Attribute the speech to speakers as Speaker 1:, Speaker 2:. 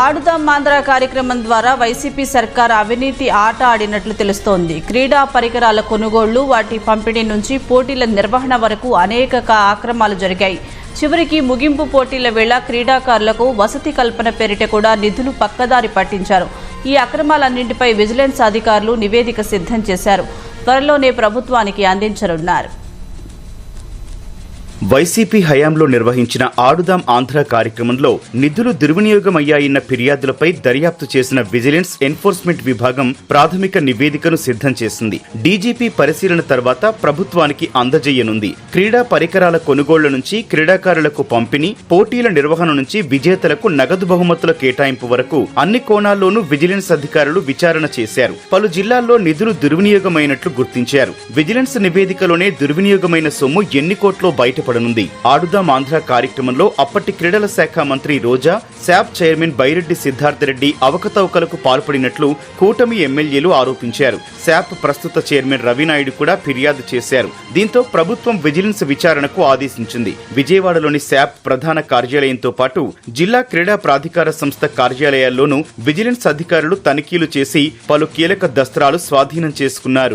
Speaker 1: ఆడుదాం ఆంధ్ర కార్యక్రమం ద్వారా వైసీపీ సర్కార్ అవినీతి ఆట ఆడినట్లు తెలుస్తోంది. క్రీడా పరికరాల కొనుగోళ్లు, వాటి పంపిణీ నుంచి పోటీల నిర్వహణ వరకు అనేక అక్రమాలు జరిగాయి. చివరికి ముగింపు పోటీల వేళ క్రీడాకారులకు వసతి కల్పన పేరిట కూడా నిధులు పక్కదారి పట్టించారు. ఈ అక్రమాలన్నింటిపై విజిలెన్స్ అధికారులు నివేదిక సిద్ధం చేశారు. త్వరలోనే ప్రభుత్వానికి అందించనున్నారు.
Speaker 2: వైసీపీ హయాంలో నిర్వహించిన ఆడుదాం ఆంధ్ర కార్యక్రమంలో నిధులు దుర్వినియోగమయ్యాయన్న ఫిర్యాదులపై దర్యాప్తు చేసిన విజిలెన్స్ ఎన్ఫోర్స్మెంట్ విభాగం ప్రాథమిక నివేదికను సిద్ధం చేసింది. డీజీపీ పరిశీలన తర్వాత ప్రభుత్వానికి అందజేయనుంది. క్రీడా పరికరాల కొనుగోళ్ల నుంచి క్రీడాకారులకు పంపిణీ, పోటీల నిర్వహణ నుంచి విజేతలకు నగదు బహుమతుల కేటాయింపు వరకు అన్ని కోణాల్లోనూ విజిలెన్స్ అధికారులు విచారణ చేశారు. పలు జిల్లాల్లో నిధులు దుర్వినియోగమైనట్లు గుర్తించారు. విజిలెన్స్ నివేదికలోనే దుర్వినియోగమైన సొమ్ము ఎన్ని కోట్లో బయటపడనుంది. ఆడుదాం ఆంధ్ర కార్యక్రమంలో అప్పటి క్రీడల శాఖ మంత్రి రోజా, శాప్ చైర్మన్ బైరెడ్డి సిద్ధార్థరెడ్డి అవకతవకలకు పాల్పడినట్లు కూటమి ఎమ్మెల్యేలు ఆరోపించారు. శాప్ ప్రస్తుత చైర్మన్ రవినాయుడు కూడా ఫిర్యాదు చేశారు. దీంతో ప్రభుత్వం విజిలెన్స్ విచారణకు ఆదేశించింది. విజయవాడలోని శాప్ ప్రధాన కార్యాలయంతో పాటు జిల్లా క్రీడా ప్రాధికార సంస్థ కార్యాలయాల్లోనూ విజిలెన్స్ అధికారులు తనిఖీలు చేసి పలు కీలక దస్త్రాలు స్వాధీనం చేసుకున్నారు.